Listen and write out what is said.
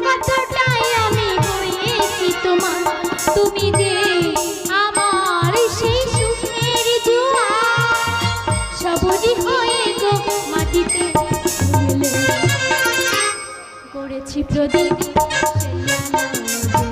কতটাই আমি হয়েছি তোমার, তুমি যে আমার সেই সুখের জোয়ার, সবুজই হয়ে গো মাটিতে গড়েছি প্রদীপ সেই আলো